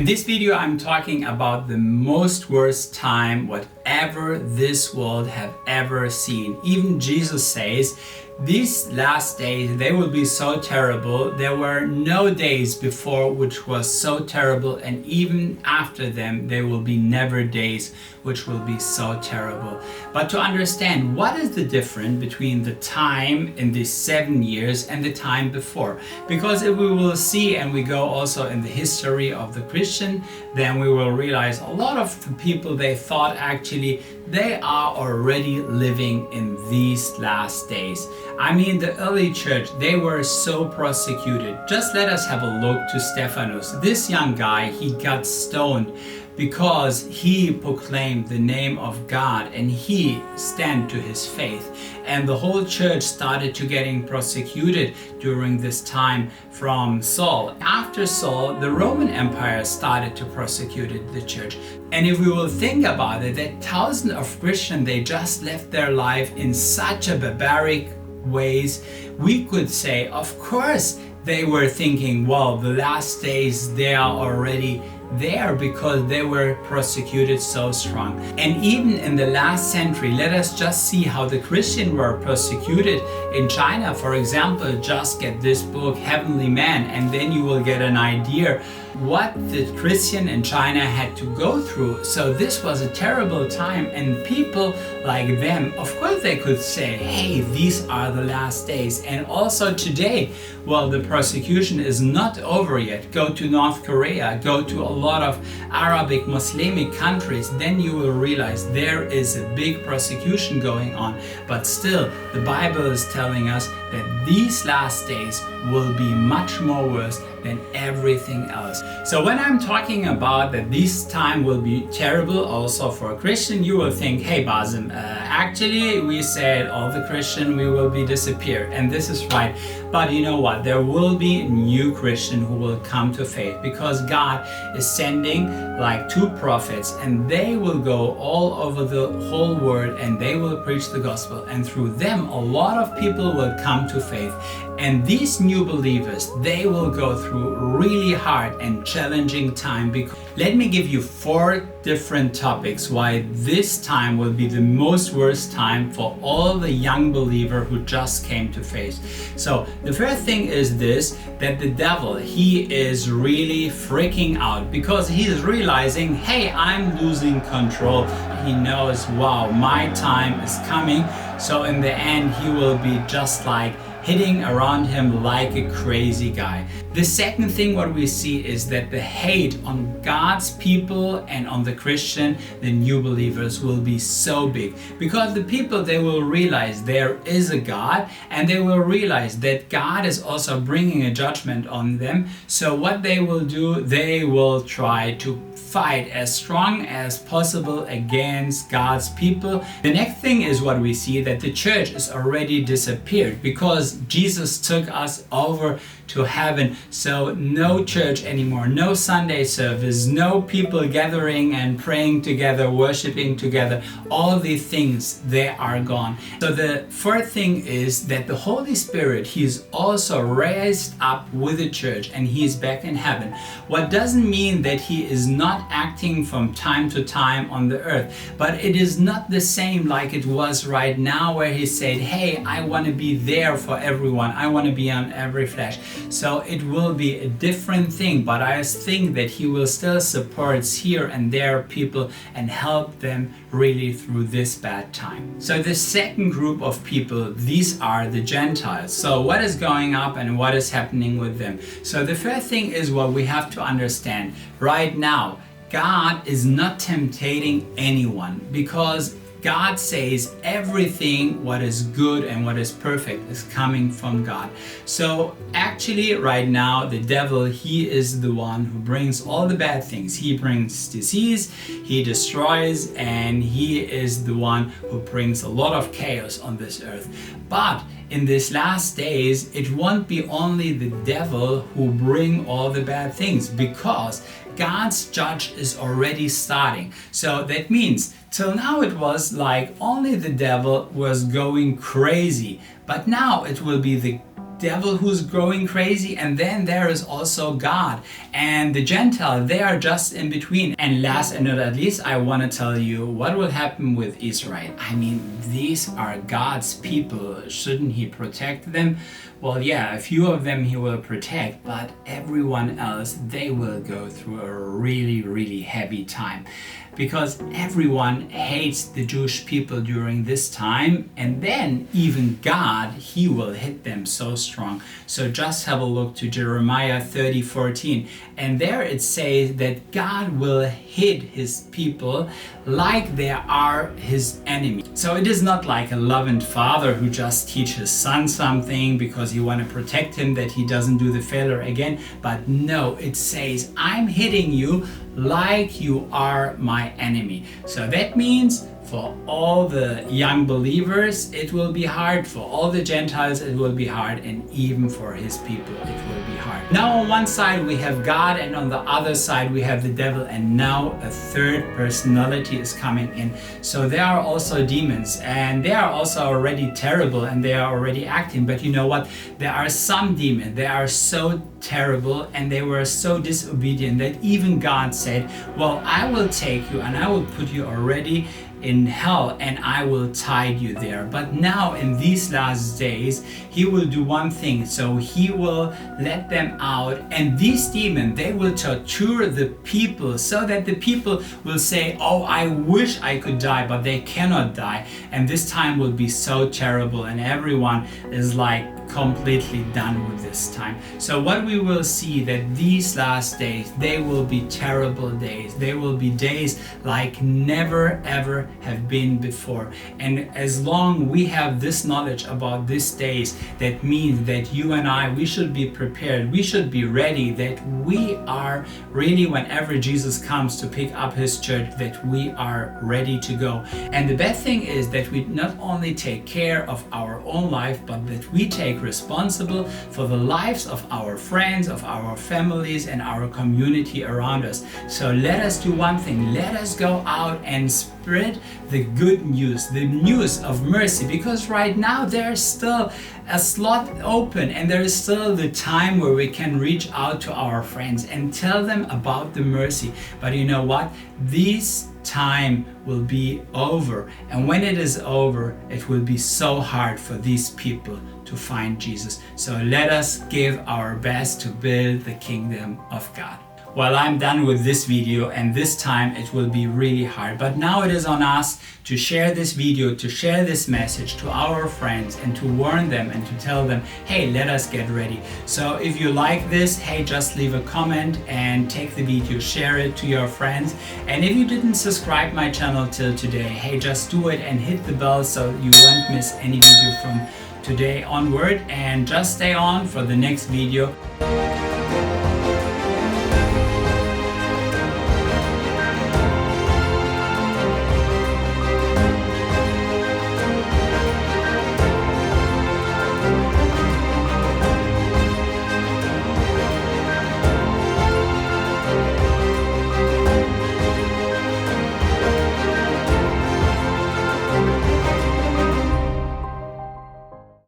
In this video, I'm talking about the most worst time whatever this world have ever seen. Even Jesus says, these last days, they will be so terrible. There were no days before which was so terrible, and even after them, there will be never days which will be so terrible. But to understand what is the difference between the time in these 7 years and the time before, because if we will see and we go also in the history of the Christian, then we will realize a lot of the people, they thought actually they are already living in these last days. I mean, the early church, they were so persecuted. Just let us have a look to Stephanus. This young guy, he got stoned because he proclaimed the name of God and he stand to his faith. And the whole church started to getting persecuted during this time from Saul. After Saul, the Roman Empire started to persecute the church. And if we will think about it, that thousands of Christians, they just left their life in such a barbaric ways, we could say, of course, they were thinking, well, the last days, they are already there because they were persecuted so strong. And even in the last century, let us just see how the Christians were persecuted in China. For example, just get this book, Heavenly Man, and then you will get an idea what the Christian in China had to go through. So this was a terrible time, and people like them, of course they could say, hey, these are the last days. And also today, well, the persecution is not over yet. Go to North Korea, go to a lot of Arabic Muslimic countries, then you will realize there is a big persecution going on. But still, the Bible is telling us that these last days will be much more worse than everything else. So when I'm talking about that this time will be terrible also for a Christian, you will think, hey Basim, actually we said all the Christian we will be disappear, and this is right. But you know what, there will be a new Christian who will come to faith, because God is sending like 2 prophets, and they will go all over the whole world and they will preach the gospel, and through them a lot of people will come to faith. And these new believers, they will go through really hard and challenging time. Because let me give you 4 different topics why this time will be the most worst time for all the young believer who just came to faith. So the first thing is this, that the devil, he is really freaking out because he is realizing, hey, I'm losing control. He knows, wow, my time is coming. So in the end, he will be just like hitting around him like a crazy guy. The second thing what we see is that the hate on God's people and on the Christian, the new believers, will be so big, because the people, they will realize there is a God, and they will realize that God is also bringing a judgment on them. So what they will do, they will try to fight as strong as possible against God's people. The next thing is what we see, that the church is already disappeared because Jesus took us over to heaven. So no church anymore, no Sunday service, no people gathering and praying together, worshiping together. All these things, they are gone. So the fourth thing is that the Holy Spirit, he is also raised up with the church and he is back in heaven. What doesn't mean that he is not acting from time to time on the earth, but it is not the same like it was right now, where he said, hey, I want to be there for everyone. I want to be on every flesh. So it will be a different thing, but I think that he will still support here and there people and help them really through this bad time. So the second group of people, these are the Gentiles. So what is going up and what is happening with them? So the first thing is what we have to understand. Right now, God is not tempting anyone, because God says everything what is good and what is perfect is coming from God. So actually right now the devil, he is the one who brings all the bad things. He brings disease, he destroys, and he is the one who brings a lot of chaos on this earth. But in these last days, it won't be only the devil who bring all the bad things, because God's judge is already starting. So that means till now it was like only the devil was going crazy, but now it will be the devil who's growing crazy, and then there is also God. And the Gentiles, they are just in between. And last and not least, I want to tell you what will happen with Israel. I mean, these are God's people. Shouldn't He protect them? Well, yeah, a few of them He will protect, but everyone else, they will go through a really, really heavy time. Because everyone hates the Jewish people during this time, and then even God, He will hit them so strong. So just have a look to Jeremiah 30:14, and there it says that God will hit His people like they are His enemy. So it is not like a loving father who just teaches his son something because he want to protect him that he doesn't do the failure again, but no, it says, I'm hitting you like you are my enemy. So that means for all the young believers it will be hard, for all the Gentiles it will be hard, and even for His people it will be hard. Now on one side we have God, and on the other side we have the devil, and now a third personality is coming in. So there are also demons, and they are also already terrible, and they are already acting. But you know what? There are some demons, they are so terrible and they were so disobedient that even God said, well, I will take you and I will put you already in hell and I will tide you there. But now in these last days He will do one thing. So He will let them out, and these demons, they will torture the people so that the people will say, oh, I wish I could die, but they cannot die. And this time will be so terrible, and everyone is like completely done with this time. So what we will see, that these last days, they will be terrible days. They will be days like never ever have been before. And as long we have this knowledge about these days, that means that you and I, we should be prepared. We should be ready, that we are really, whenever Jesus comes to pick up His church, that we are ready to go. And the best thing is that we not only take care of our own life, but that we take responsible for the lives of our friends, of our families, and our community around us. So let us do one thing. Let us go out and spread the good news, the news of mercy, because right now there's still a slot open, and there is still the time where we can reach out to our friends and tell them about the mercy. But you know what? This time will be over, and when it is over, it will be so hard for these people to find Jesus. So let us give our best to build the kingdom of God. Well, I'm done with this video, and this time it will be really hard. But now it is on us to share this video, to share this message to our friends, and to warn them and to tell them, hey, let us get ready. So if you like this, hey, just leave a comment and take the video, share it to your friends. And if you didn't subscribe my channel till today, hey, just do it and hit the bell so you won't miss any video from today onward, and just stay on for the next video.